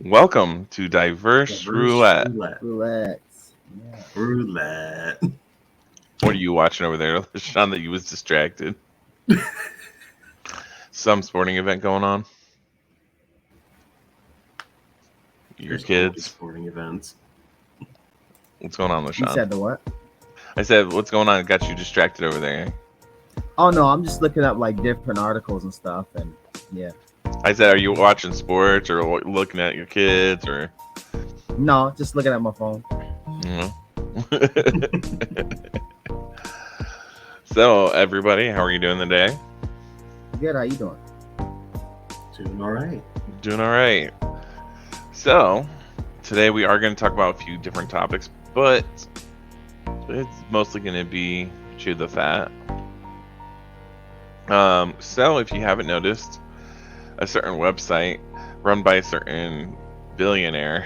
Welcome to Diverse Diverse Roulette. Roulette. Roulette. Yeah. Roulette. What are you watching over there, Lashawn, that you was distracted? Some sporting event going on? Your There's always kids? sporting events. What's going on, You Lashawn? said the what? I said, what's going on? Got you distracted over there. Oh no, I'm just looking up like different articles and stuff, and yeah. I said, are you watching sports or looking at your kids or? No, just looking at my phone. So, everybody, how are you doing today? Good. How you doing? Doing all right. Doing all right. So, today we are going to talk about a few different topics, but it's mostly going to be chew the fat. So if you haven't noticed, a certain website run by a certain billionaire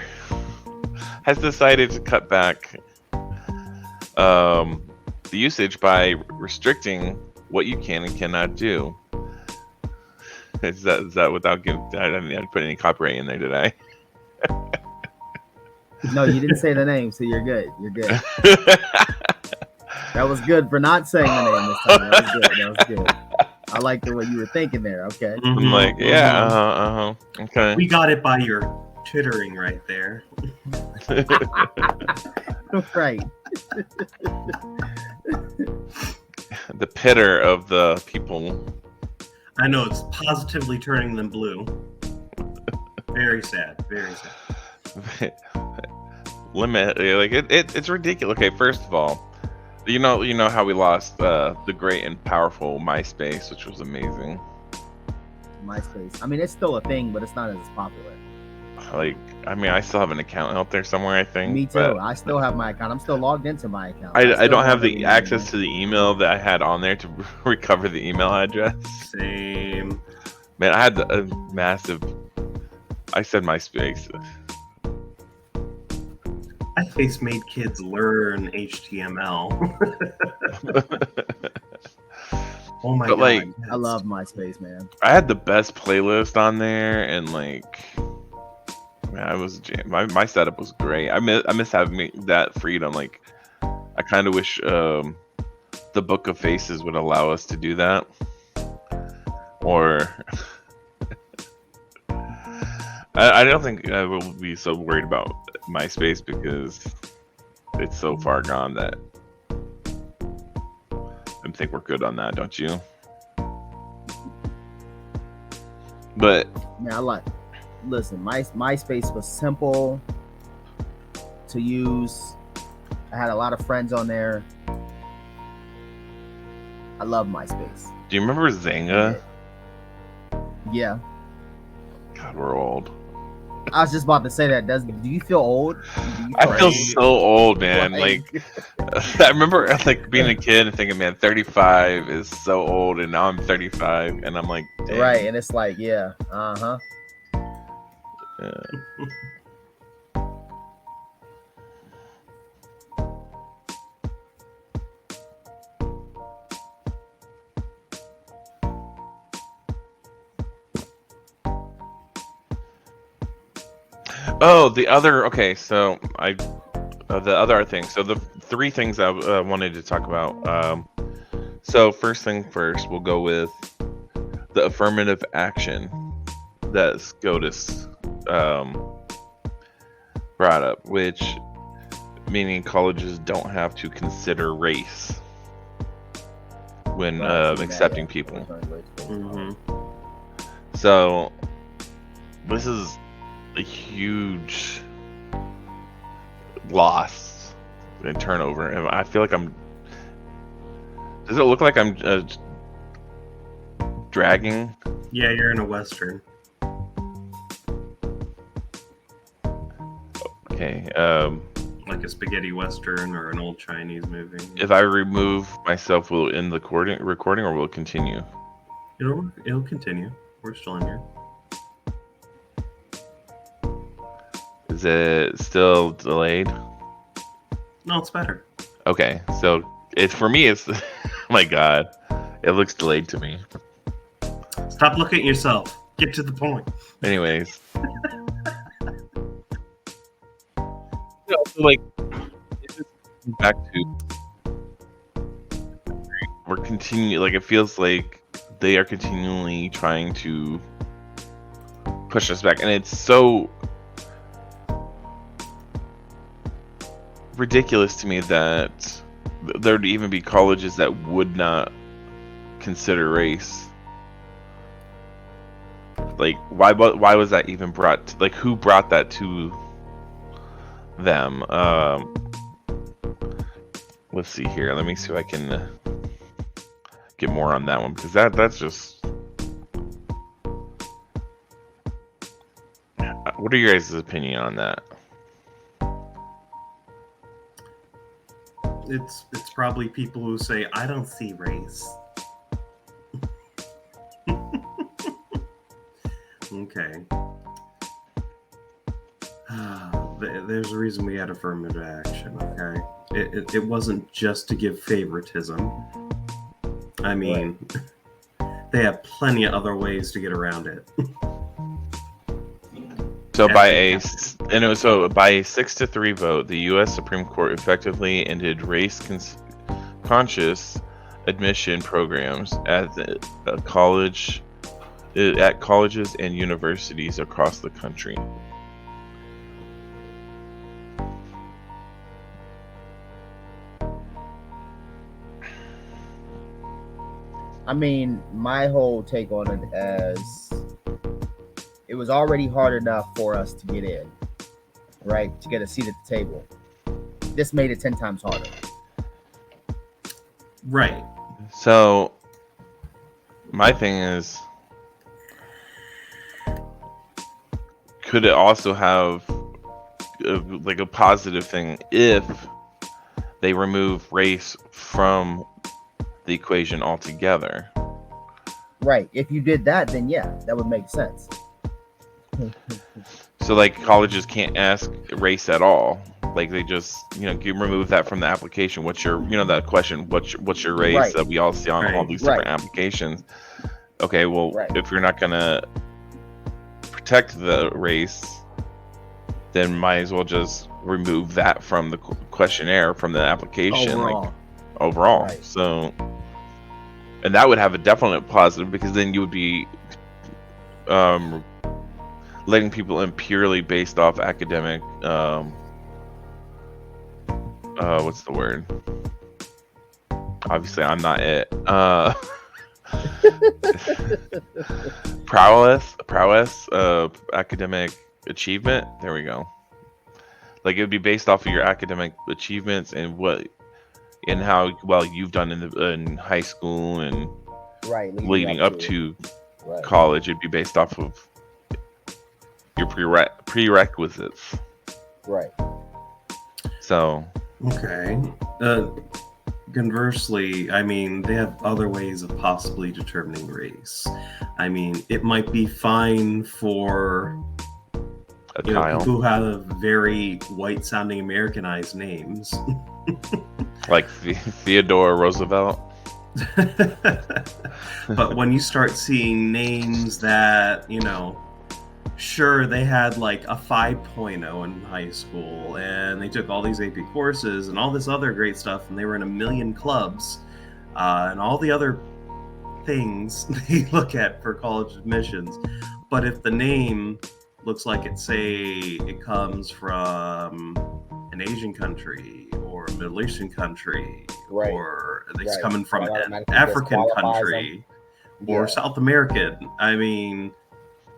has decided to cut back the usage by restricting what you can and cannot do. Is that without giving? I didn't put any copyright in there, did I? No, you didn't say the name, so you're good. You're good. That was good for not saying the name this time. That was good. That was good. I like the way you were thinking there. Okay. I'm like, yeah, okay. We got it by your chittering right there. Right. The pitter of the people. I know it's positively turning them blue. Very sad. Very sad. Limit, like it's ridiculous. Okay, first of all, you know how we lost the great and powerful MySpace, which was amazing. MySpace. I mean, it's still a thing, but it's not as popular. Like, I mean, I still have an account out there somewhere, I think. Me too. I still have my account. I'm still logged into my account. I don't have the access to the email that I had on there to recover the email address. Same. Man, I had a massive. I said MySpace. MySpace made kids learn HTML. Oh my But, god! like, I love MySpace, man. I had the best playlist on there, and like, man, I was my setup was great. I miss having that freedom. Like, I kind of wish the Book of Faces would allow us to do that, or I don't think I will be so worried about MySpace because it's so far gone that I think we're good on that, don't you? But Man, listen, MySpace was simple to use. I had a lot of friends on there. I love MySpace. do you remember Zanga? Yeah. God, we're old. I was just about to say that. Do you feel old? I feel so old, man. Like, I remember like being a kid and thinking, man, 35 is so old, and now I'm 35, and I'm like, dang. Right, and it's like, yeah, Oh, the other. Okay, so the other thing. So the three things I wanted to talk about. So first thing first, we'll go with the affirmative action that SCOTUS brought up, which meaning colleges don't have to consider race when accepting people. Mm-hmm. So this is a huge loss in turnover, and I feel like I'm. Does it look like I'm dragging? Yeah, you're in a Western. Okay. Like a spaghetti Western or an old Chinese movie. If I remove myself, will it end the recording, or will it continue? It'll continue. We're still in here. Is it still delayed? No, it's better. Okay, so it's for me. It's oh my god, it looks delayed to me. Stop looking at yourself. Get to the point. Anyways, also like it just comes back to we're continuing. Like it feels like they are continually trying to push us back, and it's so ridiculous to me that there'd even be colleges that would not consider race. Like why was that even brought to, like who brought that to them? Let's see here, let me see if I can get more on that one, because that's just what are your guys' opinion on that? It's probably people who say, I don't see race. Okay. There's a reason we had affirmative action, okay? It wasn't just to give favoritism. I mean, they have plenty of other ways to get around it. So by a 6-3 vote, the U.S. Supreme Court effectively ended race-conscious admission programs at colleges and universities across the country. I mean, my whole take on it as it was already hard enough for us to get in, right? To get a seat at the table. This made it 10 times harder. Right. So, my thing is, could it also have like a positive thing if they remove race from the equation altogether? Right. If you did that, then yeah, that would make sense. So like colleges can't ask race at all. Like they just, you remove that from the application. What's your, that question, what's your race Right. that we all see on all these different applications. Okay, well, if you're not going to protect the race, then might as well just remove that from the questionnaire, from the application. Overall. Right. So, and that would have a definite positive, because then you would be letting people in purely based off academic what's the word? Obviously I'm not it. prowess, academic achievement. There we go. Like it would be based off of your academic achievements and how well you've done in high school and leading up to college. It'd be based off of your prerequisites. Right. So. Okay. Conversely, I mean, they have other ways of possibly determining race. I mean, it might be fine for people who have very white-sounding Americanized names. Like Theodore Roosevelt. But when you start seeing names that, sure, they had like a 5.0 in high school and they took all these AP courses and all this other great stuff, and they were in a million clubs and all the other things they look at for college admissions. But if the name looks like it comes from an Asian country or a Middle Eastern country, or it's coming from an African country or South American, I mean,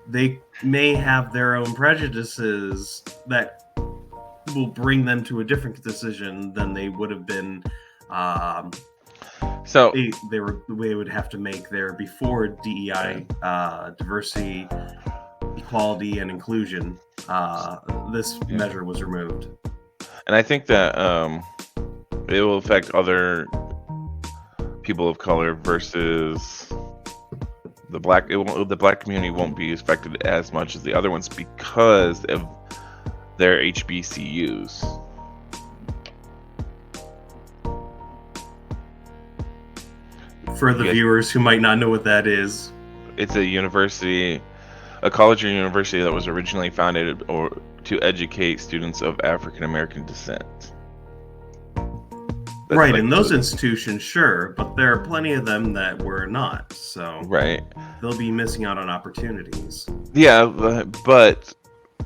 they may have their own prejudices that will bring them to a different decision than they would have been. So they would have to make there before DEI, diversity, equality, and inclusion. This measure was removed, and I think that it will affect other people of color versus the black. The black community won't be affected as much as the other ones because of their HBCUs. For the viewers who might not know what that is, it's a university a college or university that was originally founded or to educate students of African American descent. That's Right, like in those institutions, sure, but there are plenty of them that were not, so right. they'll be missing out on opportunities. Yeah, but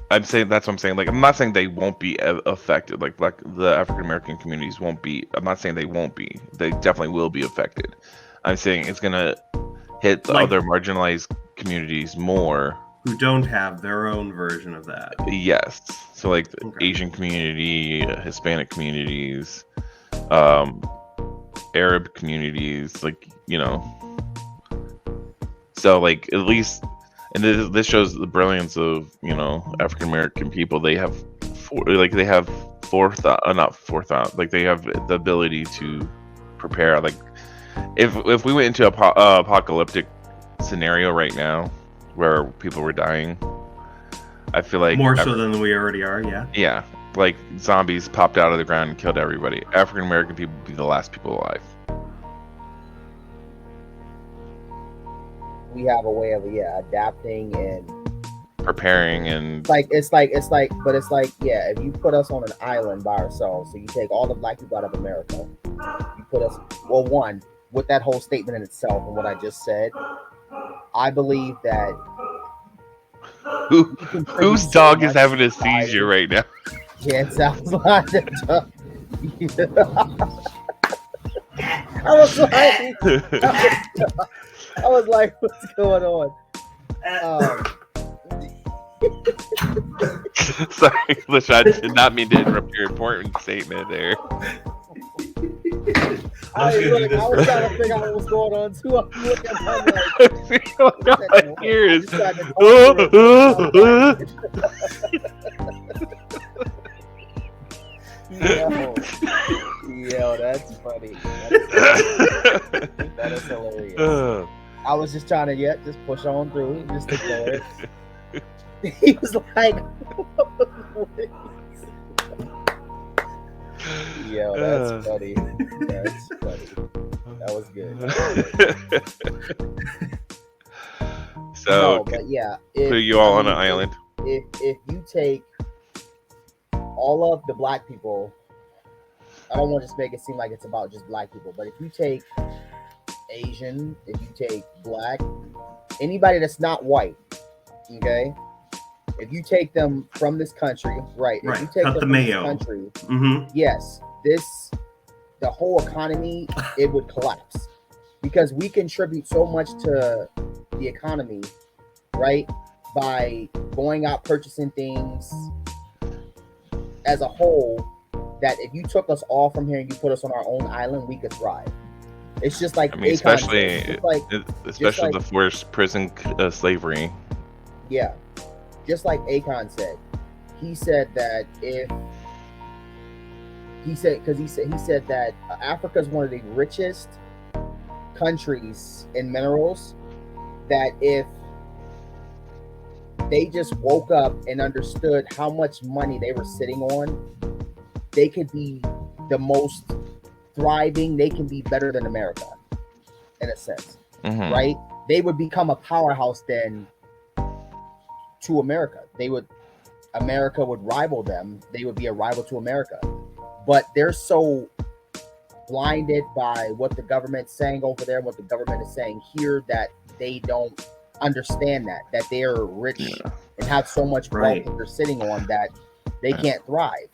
I'm saying that's what I'm saying. Like, I'm not saying they won't be affected. Like the African American communities won't be. I'm not saying they won't be. They definitely will be affected. I'm saying it's gonna hit the Like- other marginalized communities more. Who don't have their own version of that. Yes. So like the Okay. Asian community, Hispanic communities, Arab communities, like, you know. So like at least, and this shows the brilliance of, you know, African American people. They have forethought, not forethought. Like they have the ability to prepare. Like if we went into a apocalyptic scenario right now where people were dying, I feel like More so than we already are, yeah. yeah, like zombies popped out of the ground and killed everybody. African American people would be the last people alive. We have a way of adapting and Preparing and it's like yeah, if you put us on an island by ourselves, so you take all the black people out of America, you put us, well, one, with that whole statement in itself and what I just said, I believe that whose dog is having a seizure right now? Yeah, it sounds like that. I was like, what's going on? Sorry, Lashawn, did not mean to interrupt your important statement there. I was trying to figure out what was going on too. I'm looking at All I hear is, Yo, that's funny. That is hilarious. I was just trying to just push on through, just ignore it. He was like, yo, that's funny. That's funny. That was good. So, no, but yeah, put you all on an island. If you take all of the black people, I don't want to just make it seem like it's about just black people, but if you take Asian, if you take black, anybody that's not white, okay, if you take them from this country, right? If you take cut them the from mayo. this country, Mm-hmm. yes, the whole economy, it would collapse because we contribute so much to the economy, right? By going out purchasing things as a whole, that if you took us all from here and you put us on our own island, we could thrive. It's just like, I mean, especially like the forced prison slavery. Yeah, just like Akon said. He said that he said that Africa is one of the richest countries in minerals. That if they just woke up and understood how much money they were sitting on, they could be the most thriving. They can be better than America, in a sense, right? They would become a powerhouse then to America. America would rival them. They would be a rival to America. But they're so blinded by what the government's saying over there, what the government is saying here, that they don't understand that they're rich and have so much wealth that they're sitting on that they can't thrive.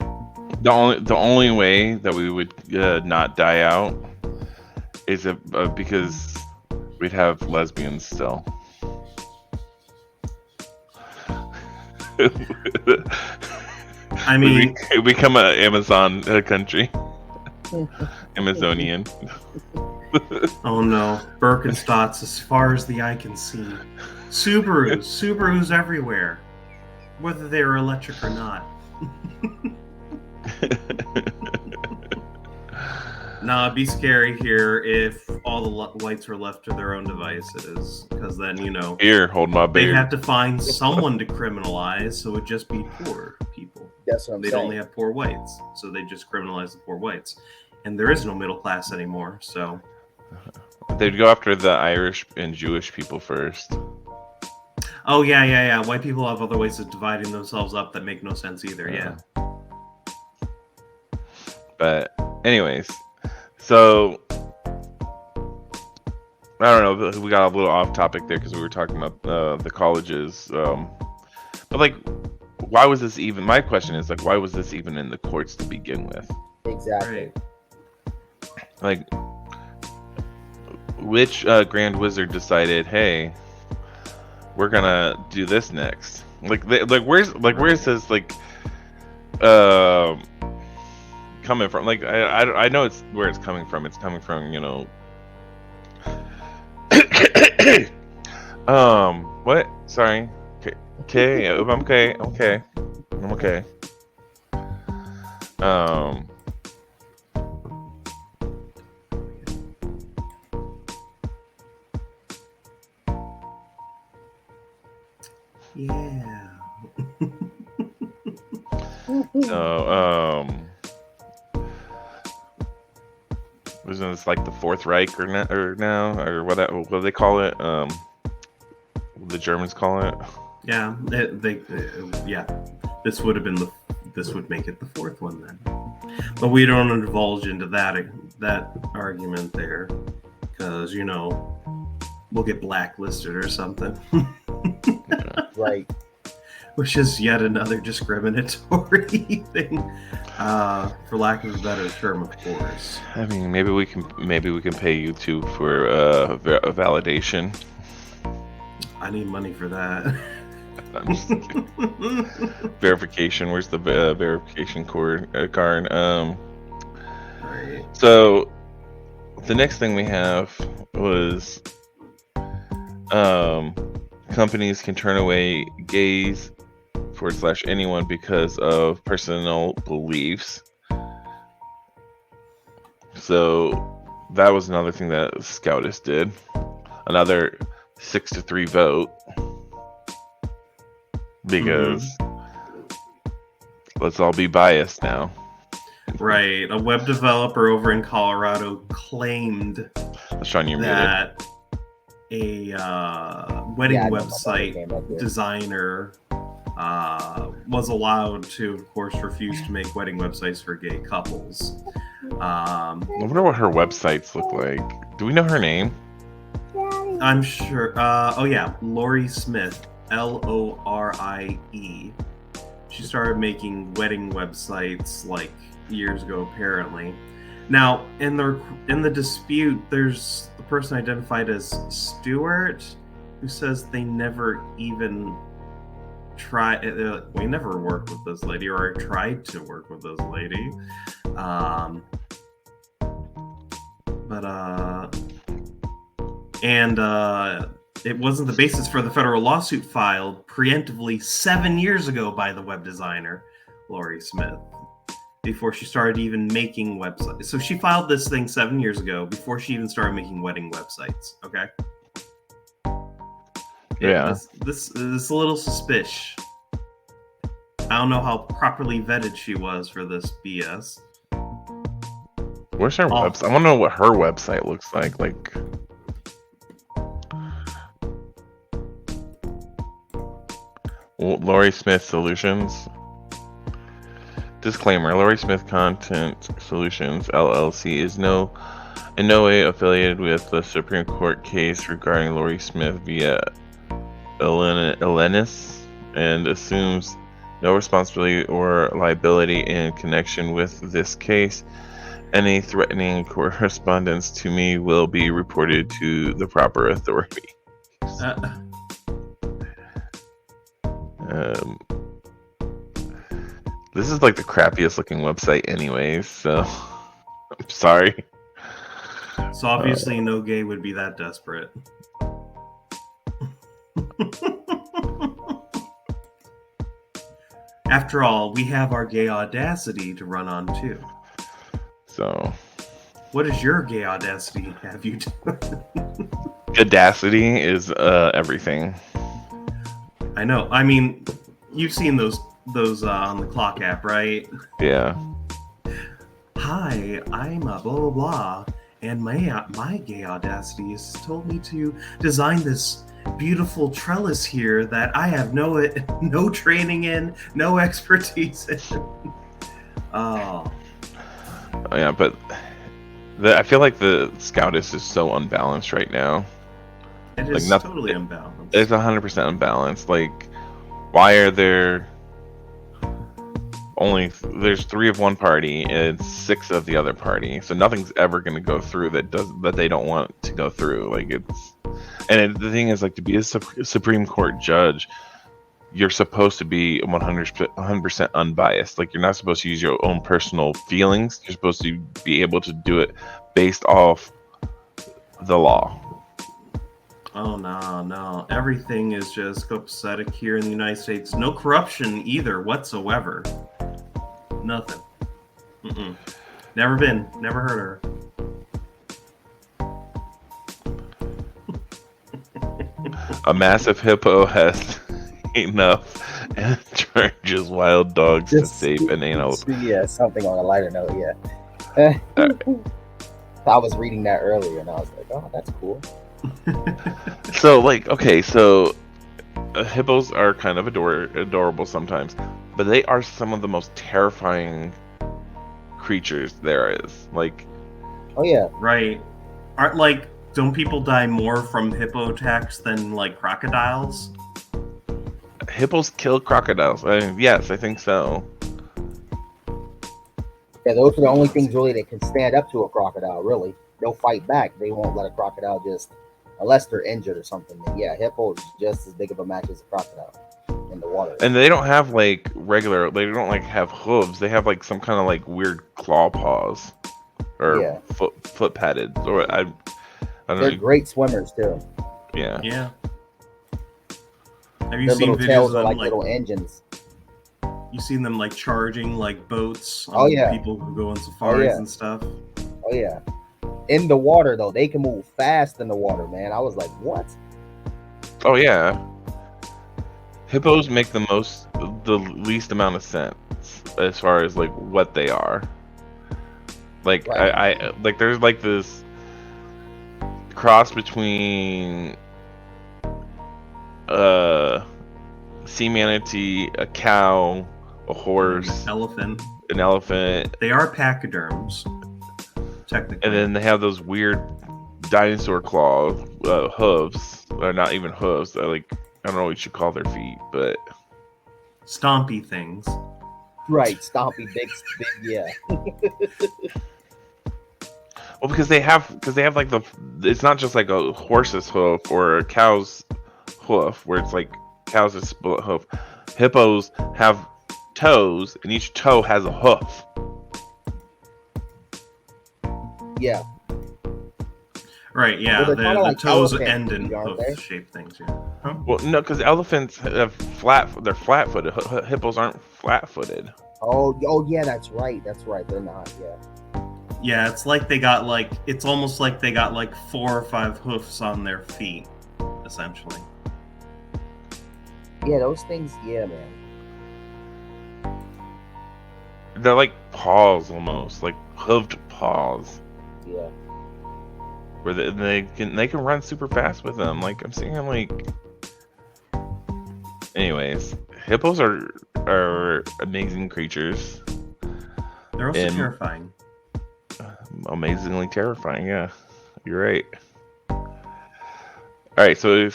The only way that we would not die out is because we'd have lesbians still. I mean, we become an Amazon country. Amazonian. Oh no, Birkenstocks as far as the eye can see. Subarus everywhere, whether they're electric or not. Nah, it'd be scary here if all the whites were left to their own devices, because then, Here, hold my beer. they'd have to find someone to criminalize, so it'd just be poor people. That's what I'm They'd saying. only have poor whites, so they just criminalize the poor whites. And there is no middle class anymore, so... They'd go after the Irish and Jewish people first. Oh yeah. White people have other ways of dividing themselves up that make no sense either. Yeah. But anyways, so I don't know. We got a little off topic there because we were talking about the colleges. But like, why was this even? My question is like, why was this even in the courts to begin with? Exactly. Right. Like, which Grand Wizard decided, hey, we're gonna do this next? Like, where's this like, coming from? Like, I know it's where it's coming from. It's coming from, what? Sorry. Okay. I'm okay. I'm okay. Yeah. So, wasn't this like the Fourth Reich or what do they call it? The Germans call it. Yeah. Yeah. This would make it the fourth one then. But we don't divulge into that argument there, because we'll get blacklisted or something. Right. Which is yet another discriminatory thing, for lack of a better term, of course. I mean, maybe we can pay YouTube for a validation. I need money for that. I'm just kidding. Verification. Where's the verification card? Right. So the next thing we have was companies can turn away gays / anyone because of personal beliefs. So that was another thing that Scoutist did. Another 6-3 vote. Because let's all be biased now. Right. A web developer over in Colorado claimed Lashawn, you're muted. that a wedding website designer was allowed to, of course, refuse to make wedding websites for gay couples. I wonder what her websites look like. Do we know her name? I'm sure. Oh yeah, Lori Smith, Lorie. She started making wedding websites like years ago, apparently. Now, in the dispute, there's the person identified as Stewart, who says they never even tried. We never worked with this lady, or tried to work with this lady. It wasn't the basis for the federal lawsuit filed preemptively 7 years ago by the web designer, Lori Smith, before she started even making websites. So she filed this thing 7 years ago before she even started making wedding websites, okay? Yeah. This is a little suspicious. I don't know how properly vetted she was for this BS. Where's her website? I want to know what her website looks like. Like, Lori Smith Solutions. Disclaimer: Lori Smith Content Solutions LLC is in no way affiliated with the Supreme Court case regarding Lori Smith via Elenis, and assumes no responsibility or liability in connection with this case. Any threatening correspondence to me will be reported to the proper authority. This is like the crappiest looking website anyways, so I'm sorry. So obviously no gay would be that desperate. After all, we have our gay audacity to run on too. So, what does your gay audacity have you done? Audacity is everything. I know. I mean, you've seen those on the Clock app, right? Yeah. Hi, I'm a blah blah blah, and my gay audacity has told me to design this beautiful trellis here that I have no training in, no expertise in. Oh, Yeah, but I feel like the Scoutus is so unbalanced right now. it Like is nothing, totally unbalanced. it's 100% unbalanced. Like, why are there there's 3 of one party and 6 of the other party? So nothing's ever going to go through that they don't want to go through. Like the thing is, like, to be a Supreme Court judge, you're supposed to be 100% unbiased. Like, you're not supposed to use your own personal feelings. You're supposed to be able to do it based off the law. Oh no. Everything is just copacetic here in the United States. No corruption either whatsoever. Nothing. Mm-mm. Never been. Never heard of her. Oh, A massive hippo has enough and charges wild dogs to save an antelope. Yeah, something on a lighter note. Yeah. I was reading that earlier, and I was like, "Oh, that's cool." So, like, okay, so hippos are kind of adorable sometimes, but they are some of the most terrifying creatures there is. Like, Oh yeah, Right. Don't people die more from hippo attacks than like crocodiles? hippos kill crocodiles. I mean, yes, I think so. yeah. Those are the only things really that can stand up to a crocodile. Really, they'll fight back. They won't let a crocodile just, unless they're injured or something. Then yeah, hippo is just as big of a match as a crocodile in the water. And they don't have like they don't like have hooves. They have like some kind of like weird claw paws or Yeah. foot padded. Or I don't They're know. great swimmers too. Yeah. Yeah. Have you Their seen little videos tails of are them like little engines. you seen them like charging like boats on Oh, yeah. people who go on safaris yeah. and stuff? Oh yeah. In the water though, they can move fast in the water, man. I was like, what? Oh yeah. Hippos make the least amount of sense as far as like what they are. Like Right. I like there's like this cross between sea manatee, a cow, a horse, Elephant. an elephant, They are pachyderms, technically. and then they have those weird dinosaur claw hooves. Or not even hooves. They're like, I don't know what you should call their feet, but Stompy things. Right, stompy, big, yeah. well, because they have like it's not just like a horse's hoof or a cow's hoof where it's like cows is split hoof. Hippos have toes, and each toe has a hoof. Yeah. Right, yeah. Well, they're the kinda like toes elephant end in feet, aren't they? hoof-shaped things, yeah. Huh? Well, no, because elephants have they're flat-footed. Hippos aren't flat-footed. Oh yeah, that's right. They're not, yeah. Yeah, it's like it's almost like they got like 4 or 5 hoofs on their feet, essentially. Yeah, those things, yeah, man. They're like paws almost, like hooved paws, Yeah. where they can run super fast with them. Like I'm seeing like. Anyways, hippos are amazing creatures. They're also And- terrifying. Amazingly terrifying. Yeah, you're right. All right, so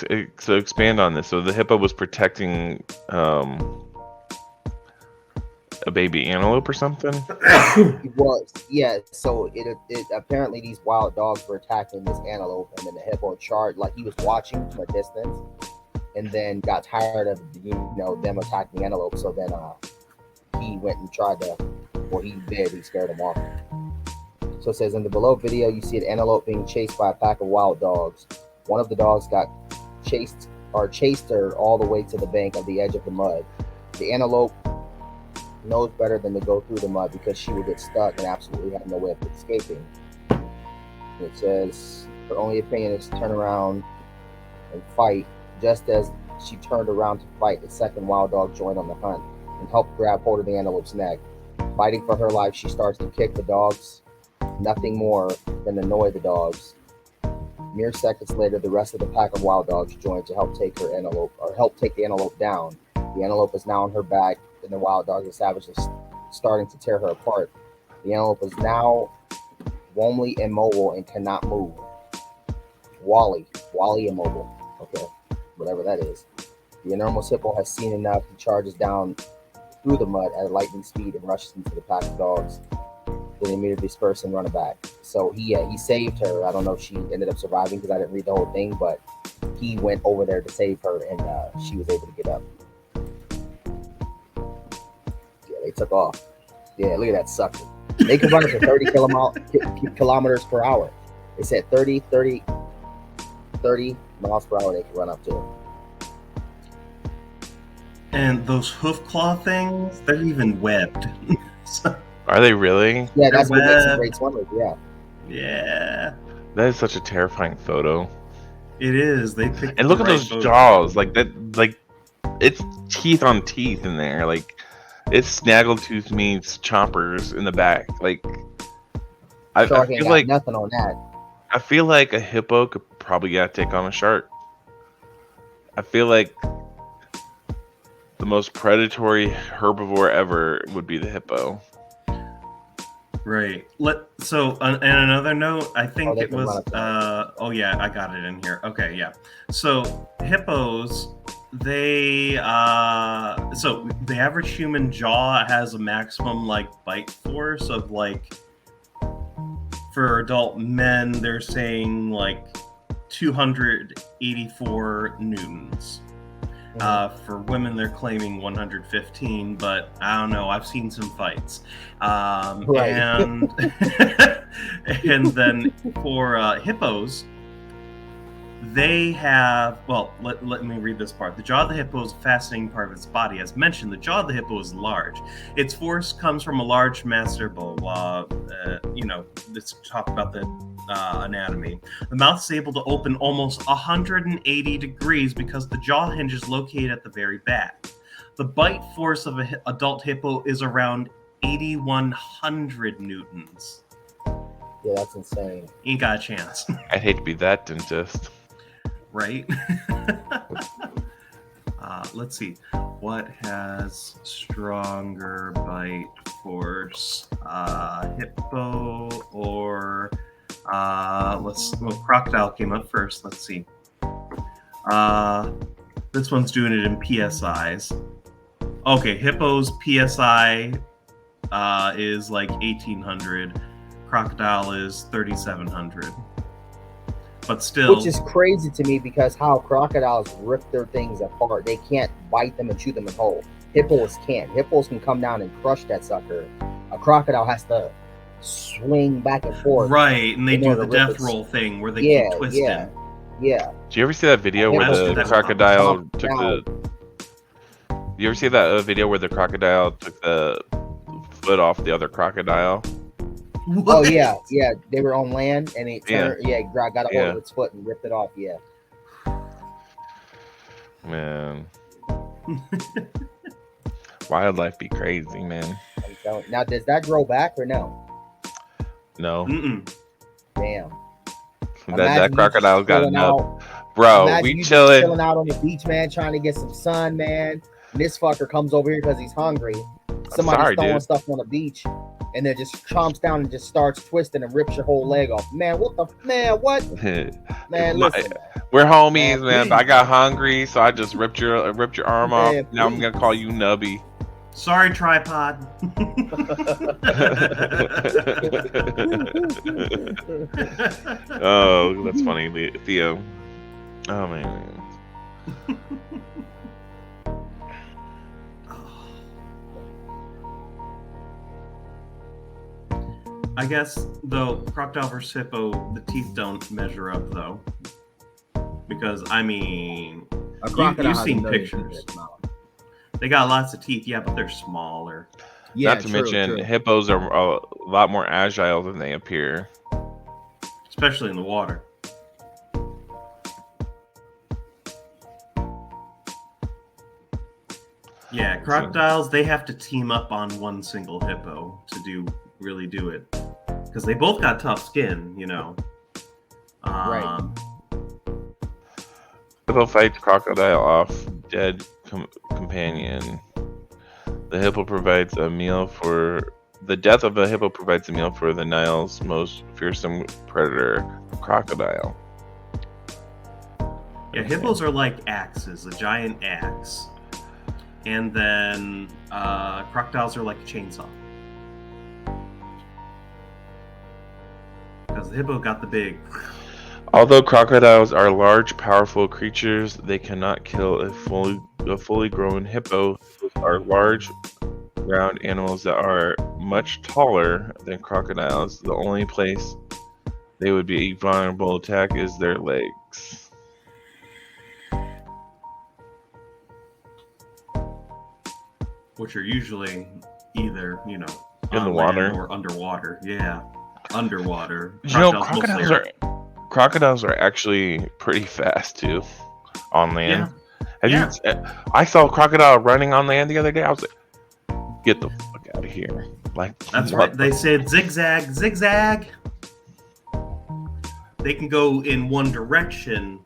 expand on this. So the hippo was protecting a baby antelope or something. It was, yeah. So it apparently these wild dogs were attacking this antelope, and then the hippo charged, like he was watching from a distance, and then got tired of them attacking the antelope. So then he went and tried to, or he scared them off. So it says in the below video, you see an antelope being chased by a pack of wild dogs. One of the dogs got chased her all the way to the bank of the edge of the mud. The antelope knows better than to go through the mud because she would get stuck and absolutely have no way of escaping. It says her only opinion is to turn around and fight. Just as she turned around to fight, the second wild dog joined on the hunt and helped grab hold of the antelope's neck. Fighting for her life, she starts to kick the dogs, nothing more than annoy the dogs. Mere seconds later, the rest of the pack of wild dogs joined to help take the antelope down. The antelope is now on her back, and the wild dog is savagely starting to tear her apart. The antelope is now warmly immobile and cannot move. Wally immobile. Okay, whatever that is. The enormous hippo has seen enough. He charges down through the mud at lightning speed and rushes into the pack of dogs. Then immediately disperse and run it back. So he saved her. I don't know if she ended up surviving because I didn't read the whole thing, but he went over there to save her, and she was able to get up. Yeah, they took off. Yeah, look at that sucker. They can run up to 30 kilometers per hour. They said 30 miles per hour they can run up to. And those hoof claw things, they're even webbed. Are they really? Yeah, that's what makes them great swimmers. Yeah. Yeah. That is such a terrifying photo. It is. They picked And look the at right those photo. jaws, like that, like it's teeth on teeth in there. Like it's snaggletooth meets chompers in the back. Like I Shark ain't feel got like nothing on that. I feel like a hippo could probably take on a shark. I feel like the most predatory herbivore ever would be the hippo. Right. So, and another note, I think they it can was. run up Oh yeah, I got it in here. Okay, yeah. So hippos, the average human jaw has a maximum like bite force of like, for adult men, they're saying like 284 newtons. For women, they're claiming 115, but I don't know. I've seen some fights. Right. And and then for hippos, they have, well, let me read this part. The jaw of the hippo is a fascinating part of its body. As mentioned, the jaw of the hippo is large. Its force comes from a large master, blah, blah, blah. Let's talk about the anatomy. The mouth is able to open almost 180 degrees because the jaw hinge is located at the very back. The bite force of an adult hippo is around 8,100 newtons. Yeah, that's insane. Ain't got a chance. I'd hate to be that dentist. Right? Let's see. What has stronger bite force? Hippo or crocodile came up first. Let's see. This one's doing it in PSIs. Okay, hippo's PSI is like 1,800. Crocodile is 3,700. But still, Which is crazy to me because how crocodiles rip their things apart. They can't bite them and chew them whole. Hippos can't. Hippos can come down and crush that sucker. A crocodile has to swing back and forth. right, and they in do order the to rip death its- roll thing where they keep twisting. Yeah. Do you ever see that video where Hippos the do that. crocodile Chomp took down. You ever see that video where the crocodile took the foot off the other crocodile? What? Oh yeah. They were on land and it turned. Yeah, got a hold of its foot and ripped it off. Yeah. Man. Wildlife be crazy, man. I'm telling you. Now, does that grow back or no? No. Mm-mm. Damn. That crocodile got enough. Imagine Bro, we you just chilling. chilling out on the beach, man, trying to get some sun, man. And this fucker comes over here because he's hungry. Somebody's sorry, throwing dude. stuff on the beach, and then just chomps down and just starts twisting and rips your whole leg off. Man, what the man? What? Man, listen. We're homies, man. Man, I got hungry, so I just ripped your arm off. Man, Now I'm gonna call you Nubby. Sorry, tripod. Oh, that's funny, Theo. Oh man. I guess, though, crocodile versus hippo, the teeth don't measure up, though. Because, I mean, A crocodile you've has seen a million pictures. teeth in its mouth. They got lots of teeth, yeah, but they're smaller. Yeah, Not to true, mention, true. hippos are a lot more agile than they appear. Especially in the water. Yeah, crocodiles, they have to team up on one single hippo to really do it. Because they both got tough skin, you know. Right. Hippo fights crocodile off dead companion. The hippo provides a meal for... The death of a hippo provides a meal for the Nile's most fearsome predator, crocodile. Yeah, hippos are like axes, a giant axe. And then crocodiles are like a chainsaw. Because the hippo got the big... Although crocodiles are large, powerful creatures, they cannot kill a fully grown hippo. Those are large, round animals that are much taller than crocodiles. The only place they would be vulnerable to attack is their legs. Which are usually either, in the on water land or underwater. Yeah, underwater. Crocodiles are actually pretty fast too on land. Yeah. I saw a crocodile running on land the other day. I was like, get the fuck out of here. Like, That's right. They said zigzag, zigzag. They can go in one direction,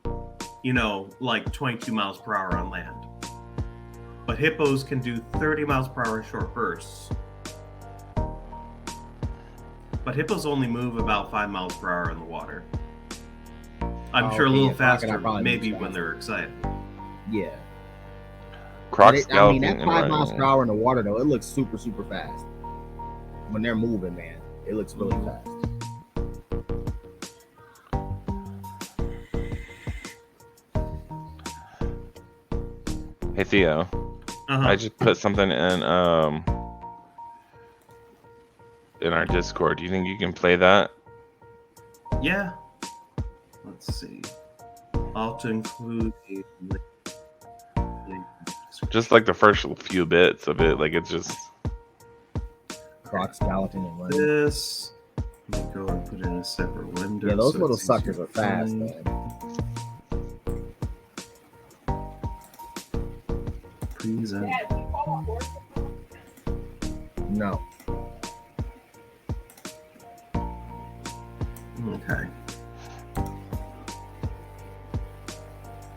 like 22 miles per hour on land. But hippos can do 30 miles per hour short bursts. But hippos only move about 5 miles per hour in the water. I'm sure a little faster, maybe when they're excited. Yeah. Crocs that 5 miles per hour in the water, though, it looks super, super fast. When they're moving, man, it looks really fast. Hey Theo, I just put something in our Discord. Do you think you can play that? Yeah. Let's see. I'll have to include a link. Just like the first few bits of it, like it's just Croc skeleton and running. This. Let me go and put it in a separate window. Yeah, those little suckers are fast, man. Present. No. Okay.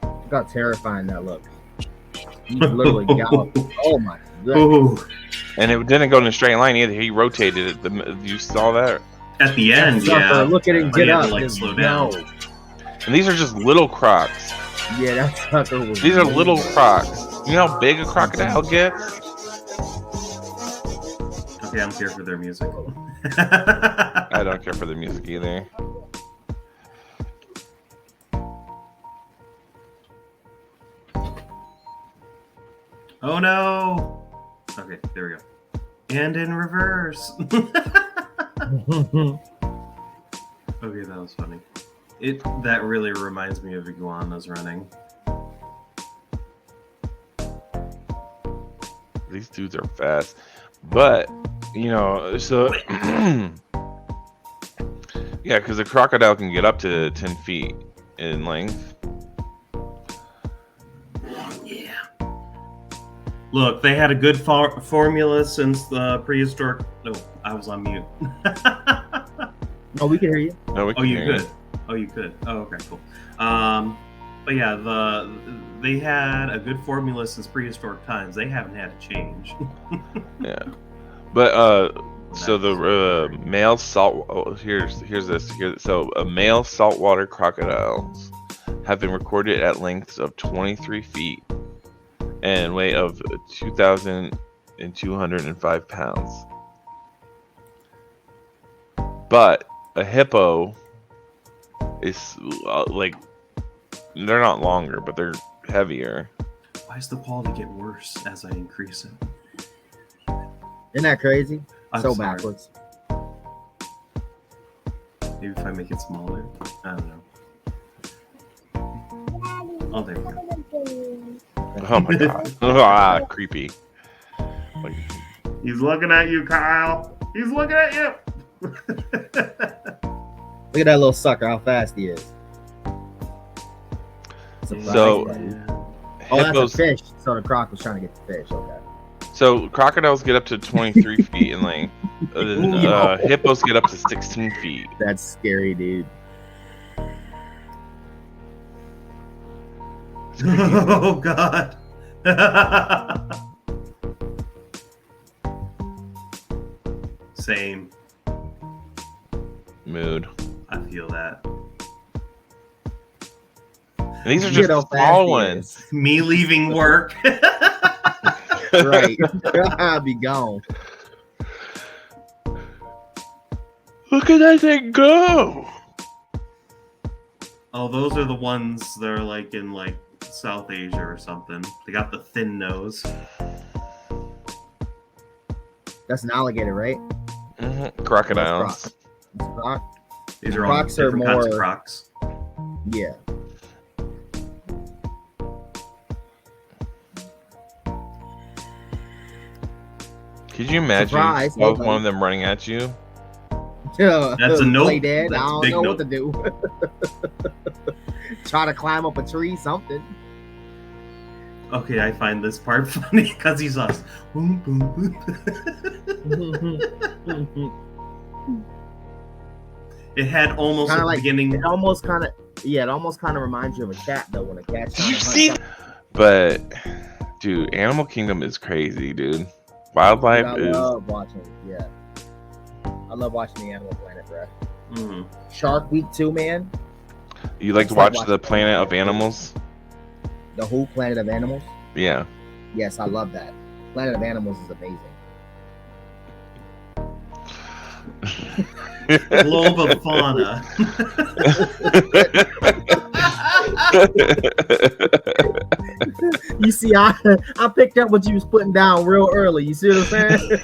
Look how terrifying that looks. He literally galloped. Oh my goodness. Ooh. and it didn't go in a straight line either. He rotated it. You saw that? At the end, yeah. Look at him But he get had up. to, like, Just slow down. no. And these are just little crocs. Yeah, that sucker was. These are little crocs. You know how big a crocodile gets? Okay, I don't care for their music. I don't care for the music either. Oh no! Okay, there we go. And in reverse. Okay, that was funny. That really reminds me of iguanas running. These dudes are fast. But, you know, so... yeah, because a crocodile can get up to 10 feet in length. Yeah. Look, they had a good formula since the prehistoric... No, I was on mute. Oh, we can hear you. No, we can hear could. Oh, you could. Oh, okay, cool. But yeah, they had a good formula since prehistoric times. They haven't had to change. Yeah, but so the male salt. Oh, here's this. So male saltwater crocodiles have been recorded at lengths of 23 feet and weight of 2,205 pounds. But a hippo is like, they're not longer, but they're heavier. Why does the quality get worse as I increase it? Isn't that crazy? I'm so sorry. backwards. Maybe if I make it smaller. I don't know. Oh, there we go. Oh my god. Ah, creepy. Like, He's looking at you, Kyle. He's looking at you. Look at that little sucker, how fast he is. So, oh, that's a hippos, fish. So the croc was trying to get the fish. Okay. so crocodiles get up to 23 feet in length. Hippos get up to 16 feet. That's scary, dude. Oh God. Same. Mood. I feel that. And these are You just know the how fast small he ones. is. Me leaving work. Right. I'll be gone. Look at that thing go! Oh, those are the ones that are like in like South Asia or something. They got the thin nose. That's an alligator, right? Crocodiles. That's croc. These are all Crocs are different kinds of more- Crocs. Yeah. Could you imagine Surprise, both hey, one of them running at you? That's a nope. Play dead. That's I a don't big know nope. what to do. Try to climb up a tree, something. Okay, I find this part funny because he's us. Boom, boom, boom. It had almost Kinda at the like- beginning. It almost kind of reminds you of a cat though. When a cat's Did trying you to hunt see? something. But, dude, Animal Kingdom is crazy, dude. Wildlife I is. love watching. Yeah, I love watching the Animal Planet, bro. Mhm. Shark Week too, man. You like to It's like watch watching the Planet of Animals? The whole Planet of Animals. Yeah. Yes, I love that. Planet of Animals is amazing. Globe of Fauna. You see, I picked up what you was putting down real early. You see what I'm saying?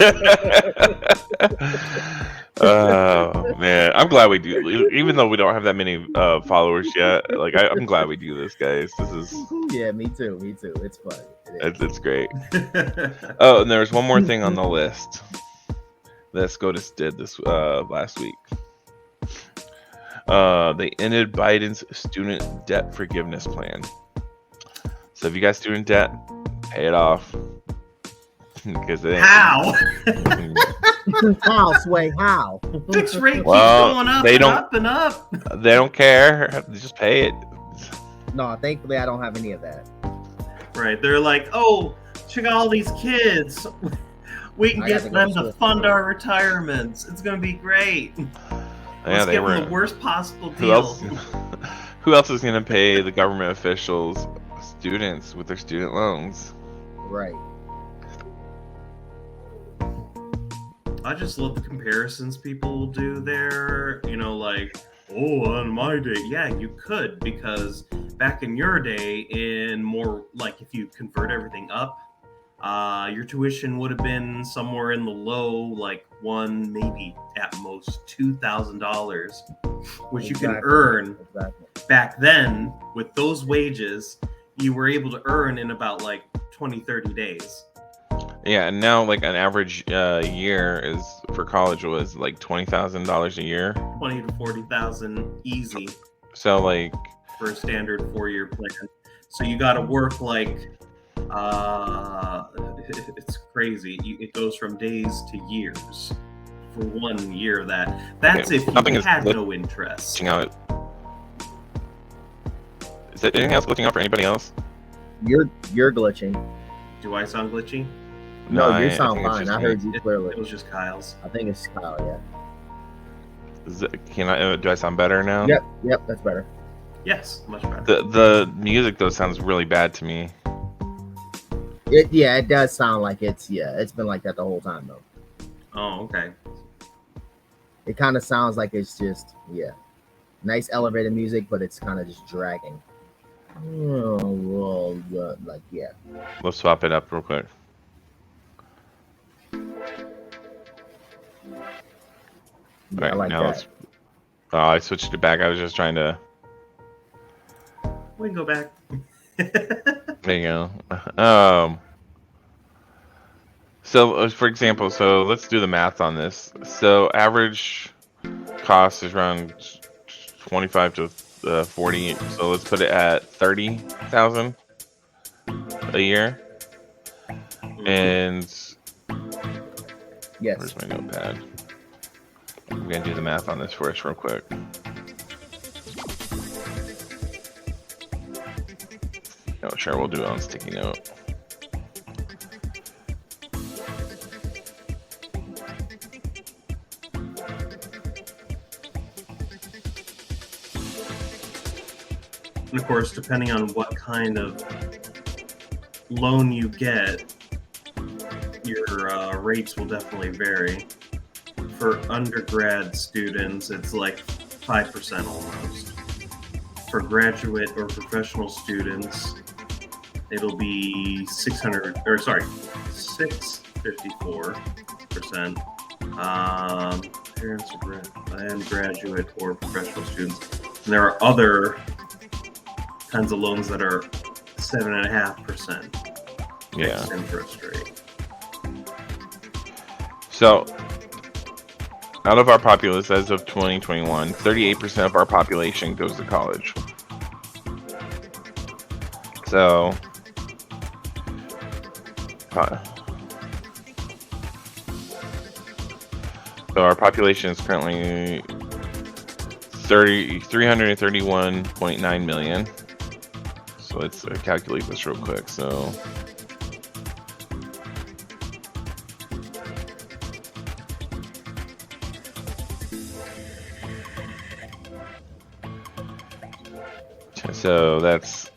Oh man, I'm glad we do. Even though we don't have that many followers yet, like I'm glad we do this, guys. This is Yeah, me too. Me too. It's fun. it's great. Oh, and there's one more thing on the list that SCOTUS did this last week. They ended Biden's student debt forgiveness plan. So if you got student debt, pay it off. Because it ain't. How? How, Sway? How? Fixed rate keeps Well, going up they and don't- up and up. They don't care. Just pay it. No, thankfully I don't have any of that. Right. They're like, oh, check out all these kids. We can I got get to go them to to school. fund our retirements. It's going to be great. Yeah, Let's they give were. them the worst possible Who deal. else? Who else is gonna pay the government officials, students with their student loans? Right. I just love the comparisons people will do there. You know, like, oh, on my day. Yeah, you could, because back in your day, in more, like, if you convert everything up, your tuition would have been somewhere in the low, like one, maybe at most $2,000, which you can Exactly. earn Exactly. back then with those wages. You were able to earn in about like 20, 30 days. Yeah, and now like an average year is for college was like $20,000 a year. 20 to 40,000 easy So like, for a standard 4-year plan. So you got to work like it's crazy. It goes from days to years for 1 year. That's Okay, if nothing you is had no interest. glitching out. Is there anything else glitching out for anybody else? You're glitching. Do I sound glitchy? No, I you sound think it's fine. just I me. heard you It clearly. was just Kyle's. I think it's Kyle. Yeah. Do I sound better now? Yep. Yep. That's better. Yes, much better. The music though sounds really bad to me. It does sound like it's been like that the whole time though. Oh, okay. It kind of sounds like it's just nice elevated music, but it's kind of just dragging. Oh, well, like yeah. Let's swap it up real quick. Yeah, I Alright, like now that. let's. Oh, I switched it back. I was just trying to. We can go back. There you go. So, for example, so let's do the math on this. So, average cost is around 25 to 40. So let's put it at 30,000 a year. And Yes. where's my notepad? I'm gonna do the math on this for us real quick. Sure, we'll do it on sticky note. And of course, depending on what kind of loan you get, your rates will definitely vary. For undergrad students, it's like 5% almost. For graduate or professional students, it'll be 654%. Parents and graduate or professional students. And there are other kinds of loans that are 7.5% fixed interest rate. So, out of our populace as of 2021, 38% of our population goes to college. So, our population is currently 331.9 million. So let's calculate this real quick. So that's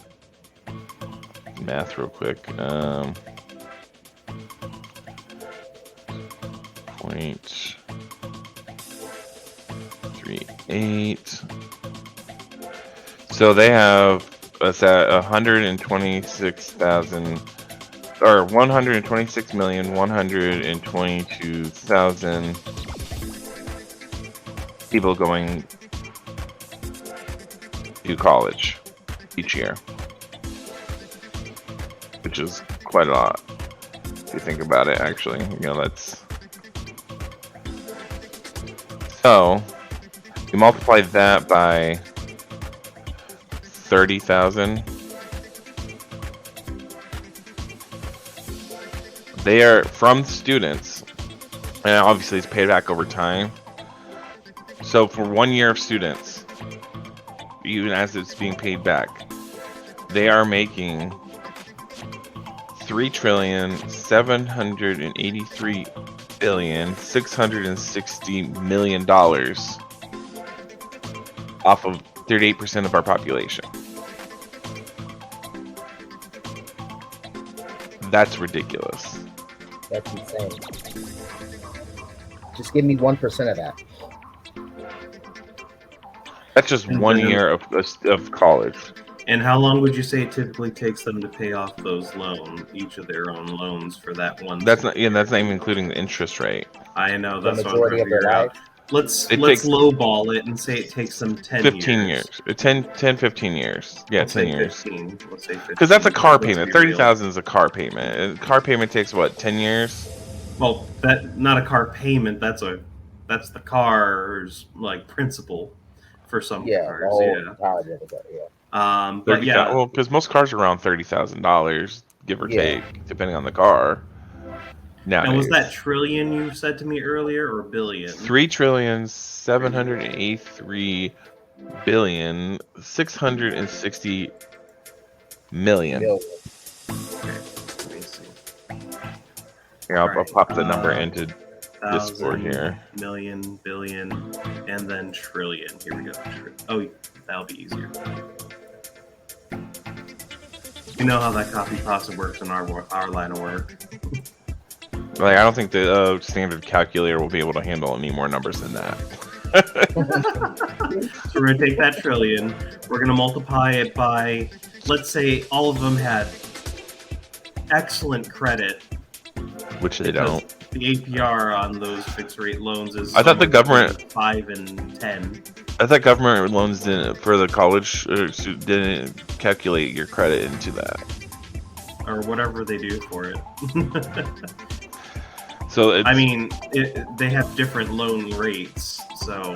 math real quick. 0.38. So they have us at 126,000 or 126,122,000 people going to college each year, which is quite a lot if you think about it. Actually, that's so you multiply that by 30,000. They are from students, and obviously it's paid back over time. So for 1 year of students, even as it's being paid back, they are making $3,783,660,000,000 off of 38% of our population. That's ridiculous. That's insane. Just give me 1% of that. That's just 1 year of college. And how long would you say it typically takes them to pay off those loans, each of their own loans for that one? That's not even including the interest rate. I know, The that's what I'm trying majority to of their figure out. life. Let's takes- lowball it and say it takes them 15 years. 10, 15 years. Yeah, Let's 10 say years. 15. Let's say 15. Because that's a car Let's payment. be real. 30,000 is a car payment. And car payment takes what, 10 years? Well, that not a car payment. That's the car's like principal for some cars. But yeah. Well, because most cars are around $30,000, give or take, depending on the car. Nowadays. And was that trillion you said to me earlier, or billion? 3,783,660,000,000. Okay, let me see. Here, I'll pop the number into Discord 1,000, here. million, billion, and then trillion. Here we go. Oh, that'll be easier. You know how that copy pasta works in our line of work. Like, I don't think the standard calculator will be able to handle any more numbers than that. So we're going to take that trillion. We're going to multiply it by, let's say all of them had excellent credit. Which they don't. The APR on those fixed rate loans is I thought the government 5 and 10. I thought government loans didn't for the college didn't calculate your credit into that, or whatever they do for it. So it's, I mean, they have different loan rates, so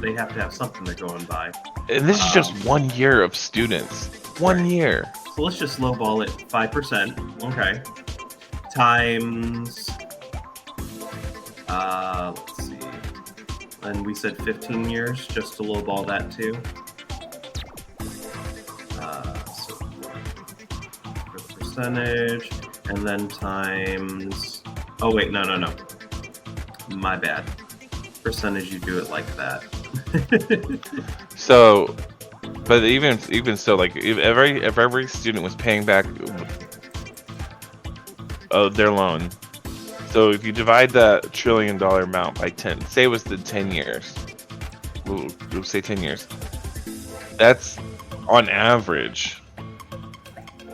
they have to have something they're going by. and this is just 1 year of students. 1 year. So let's just lowball it 5%. Okay. Times. Let's see. And we said 15 years, just to lowball that too. So percentage, and then times. Oh wait, no. My bad. Percentage, you do it like that. So, but even so, like if every student was paying back their loan, so if you divide that $1 trillion amount by 10, say it was the 10 years, we'll say 10 years. That's on average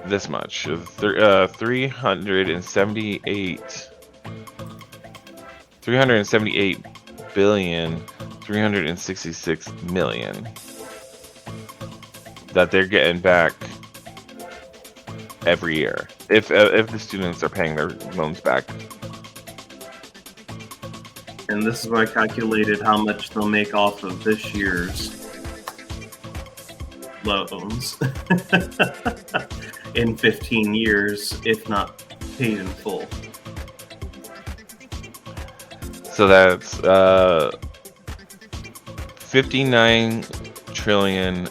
this much, 378 billion 366 million that they're getting back every year if the students are paying their loans back. And this is why I calculated how much they'll make off of this year's loans in 15 years, if not paid in full. So that's 59 trillion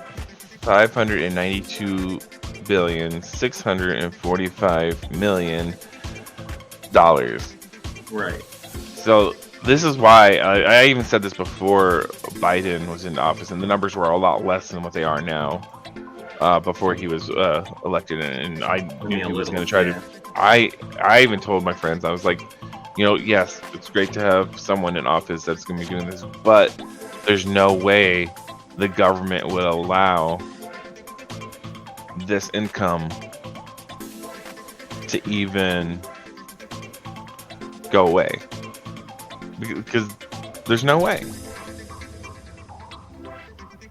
592 billion 645 million dollars. Right. So this is why I even said this before Biden was in office, and the numbers were a lot less than what they are now. Before he was elected, and I knew he was going to try to. I even told my friends, I was like, yes, it's great to have someone in office that's going to be doing this, but there's no way the government would allow this income to even go away, because there's no way.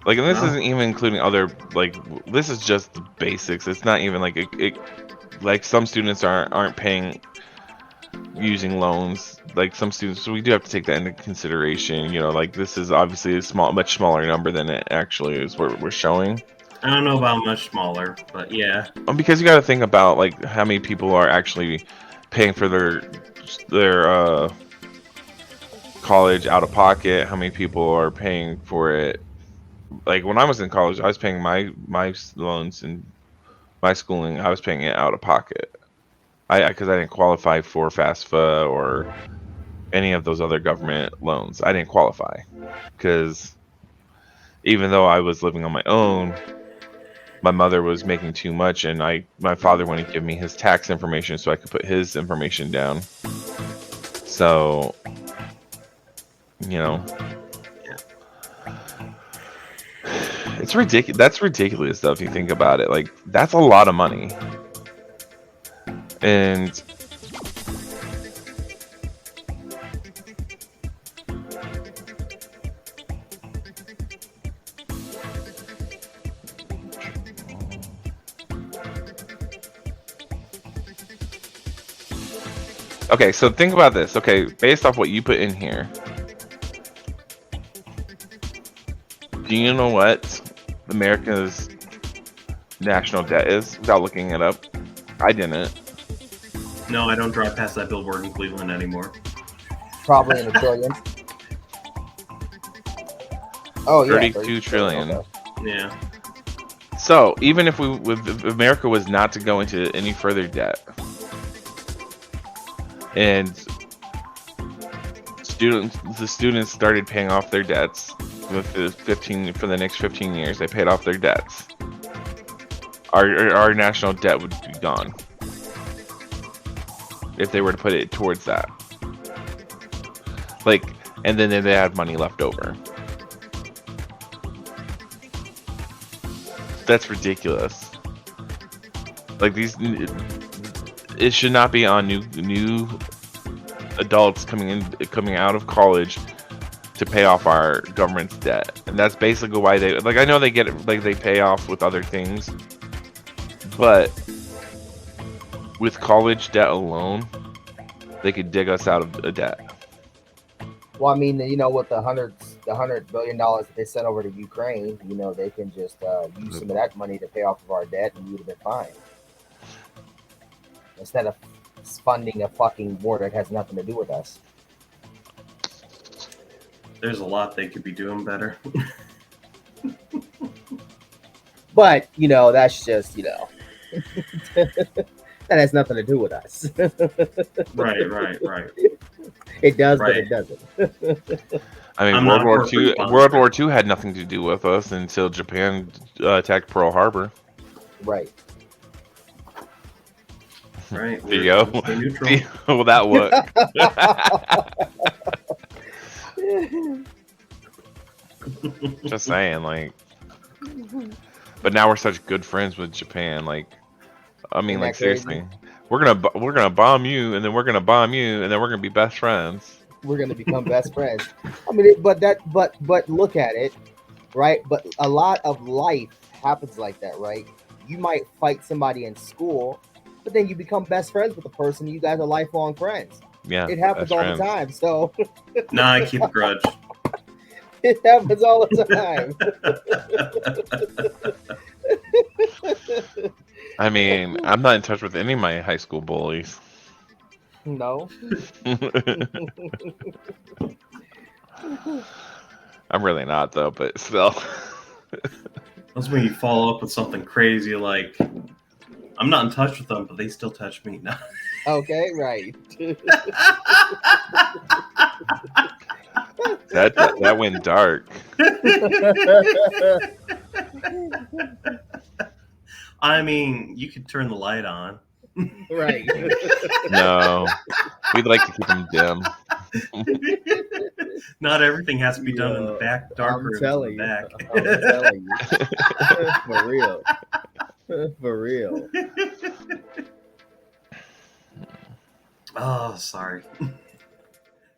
Like, and this isn't even including other, like, this is just the basics. It's not even like like some students aren't paying using loans. Like some students, so we do have to take that into consideration. Like this is obviously a much smaller number than it actually is. We're showing. I don't know about much smaller, but yeah. Because you got to think about like how many people are actually paying for their college out of pocket. How many people are paying for it? Like when I was in college, I was paying my loans and my schooling. I was paying it out of pocket. Because I didn't qualify for FAFSA or any of those other government loans. I didn't qualify because even though I was living on my own, my mother was making too much, and my father wouldn't give me his tax information so I could put his information down. So, it's ridiculous. That's ridiculous though if you think about it. Like that's a lot of money. And okay, so think about this. Okay, based off what you put in here, do you know what America's national debt is without looking it up? I didn't. No, I don't drive past that billboard in Cleveland anymore. Probably in a trillion. Oh yeah, 32 trillion. Okay. Yeah. So even if America was not to go into any further debt, and the students started paying off their debts for the next 15 years, they paid off their debts. Our national debt would be gone if they were to put it towards that. Like, and then they had money left over. That's ridiculous. Like it should not be on new adults coming out of college to pay off our government's debt. And that's basically why I know they get it, like they pay off with other things, but with college debt alone, they could dig us out of a debt. Well, I mean, with the $100 billion that they sent over to Ukraine, they can just use some of that money to pay off of our debt, and we would have been fine. Instead of funding a fucking war that has nothing to do with us. There's a lot they could be doing better. But that's just That has nothing to do with us. Right. It does, but Right. it doesn't. I mean, I'm World not a War first II. responder. World War II had nothing to do with us until Japan attacked Pearl Harbor. Right. Right. Theo, We're stay neutral. will that work? Just saying, like. But now we're such good friends with Japan. Like, I mean, Isn't like that crazy? seriously, we're gonna bomb you, and then we're gonna bomb you, and then we're gonna be best friends. We're gonna become best friends. I mean, but look at it, right? But a lot of life happens like that, right? You might fight somebody in school, but then you become best friends with the person. You guys are lifelong friends. Yeah, It happens best all friends. the time. So Nah, I keep a grudge. it happens all the time. I mean, I'm not in touch with any of my high school bullies. No. I'm really not though, but still. That's when you follow up with something crazy like, I'm not in touch with them, but they still touch me. No. Okay, right. That went dark. I mean, you could turn the light on. Right. No, we'd like to keep them dim. Not everything has to be done in the Yeah, back, dark I'm rooms in telling the you. back. I'm telling you. For real. For real. Oh, sorry.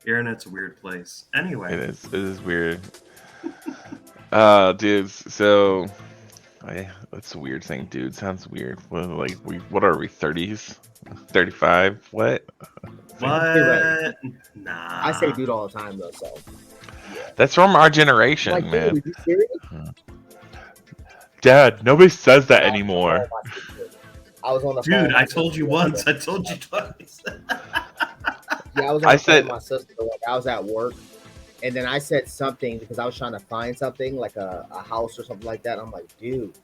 Internet's a weird place. Anyway. It is. It is weird. Dudes. So, that's a weird thing. Dude sounds weird. What are we? 30s, 35? What? What? Right. Nah. I say dude all the time though, so yeah. That's from our generation, Like, man. dude, are you serious? Dad, nobody says that No, anymore. no, my sister. I was on the phone. Dude, with my I told you sister once. yesterday. I told you twice. Yeah, I was on I the phone said- with my sister. Like, I was at work, and then I said something because I was trying to find something like a house or something like that. I'm like, dude.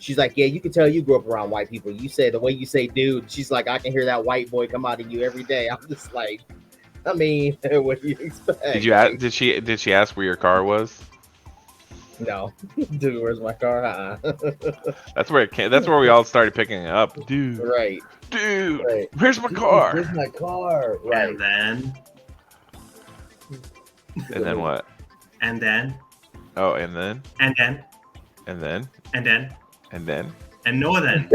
She's like, yeah, you can tell you grew up around white people. You say the way you say dude. She's like, I can hear that white boy come out of you every day. I'm just like, I mean, what do you expect? Did you ask? Did she ask where your car was? No, dude, where's my car? That's where it came. That's where we all started picking it up. Dude, Right. dude, Right. where's my Dude, car? where's my car? Right. And then. And then what? And then. Oh, and then, And then. and then, And then. and then. And no then.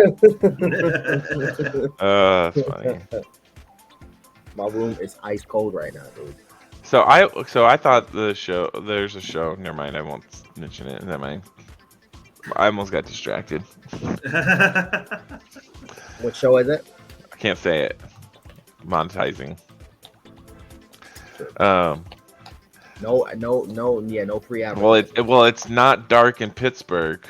That's funny. My room is ice cold right now, dude. So I thought there's a show. Never mind. I won't mention it. Never mind. I almost got distracted. What show is it? I can't say it. Monetizing. No free advertising. Well, it's not dark in Pittsburgh.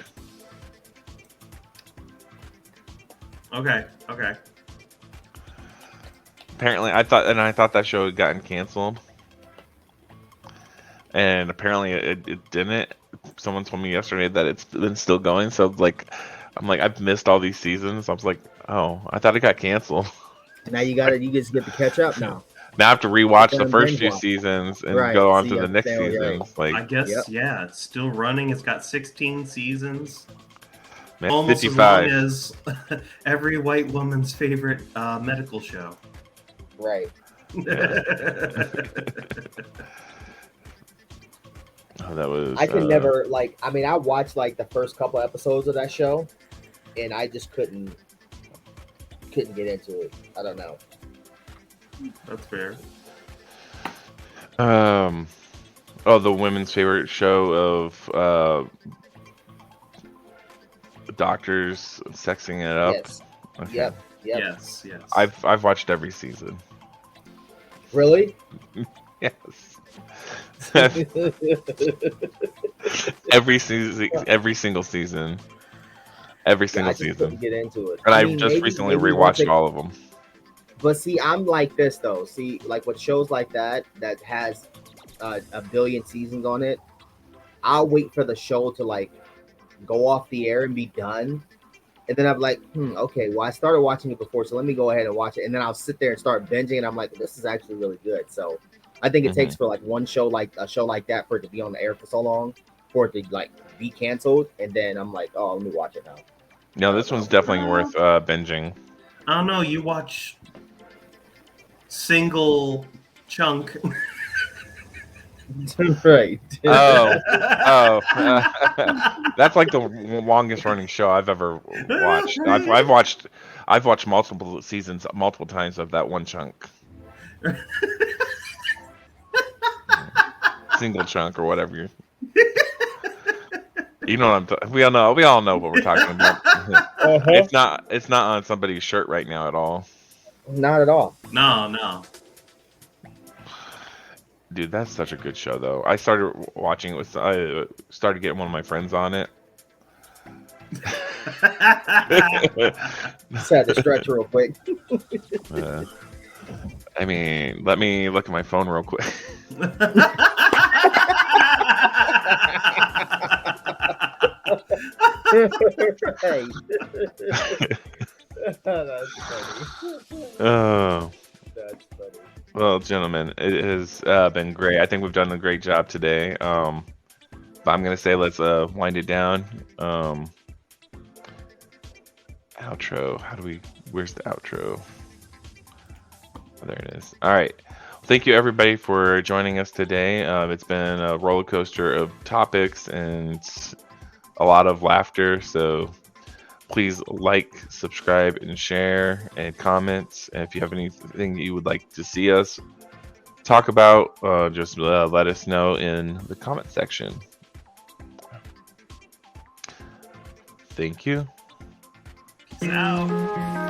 Okay. Apparently, I thought that show had gotten canceled, and apparently it didn't. Someone told me yesterday that it's been still going. So I'm like, I've missed all these seasons. I was like, oh, I thought it got canceled. Now you just get to catch up now. Now I have to rewatch the Then first few binge watch. seasons and Right, go on so to you the next understand what you're seasons. Like, I guess, Yep. yeah, it's still running. It's got 16 seasons. man, Almost 55. as long as every white woman's favorite medical show. Right. Oh, that was. I can never I watched like the first couple episodes of that show, and I just couldn't get into it. I don't know. That's fair. The women's favorite show of doctors sexing it up. Yes. Okay. Yep. Yes. I've watched every season. Really? Yes. Every season, every single season, every I single just season. couldn't get into it. And I mean, just maybe- recently maybe once rewatched it- all of them. But see, I'm like this though. See, like with shows like that has a billion seasons on it, I'll wait for the show to like go off the air and be done, And then I'm like, okay, well, I started watching it before, so let me go ahead and watch it. And then I'll sit there and start binging, and I'm like, this is actually really good. So I think it takes for like one show, like a show like that, for it to be on the air for so long, for it to like be canceled. And then I'm like, oh, let me watch it now. No, this one's definitely worth binging. I don't know. You watch Single Chunk. Right. Oh, that's like the longest running show I've ever watched. I've watched multiple seasons, multiple times of that one chunk. Single chunk or whatever you. You know what I'm. We all know what we're talking about. It's not on somebody's shirt right now at all. Not at all. No. Dude, that's such a good show, though. I started watching it. I started getting one of my friends on it. Just had to stretch real quick. I mean, let me look at my phone real quick. Right. That's funny. Oh. That's funny. Well, gentlemen, it has been great. I think we've done a great job today. But I'm gonna say let's wind it down. Outro. Where's the outro? Oh, there it is. All right. Thank you everybody for joining us today. It's been a roller coaster of topics and a lot of laughter. So please like, subscribe, and share, and comment. And if you have anything you would like to see us talk about, just let us know in the comment section. Thank you. Peace out.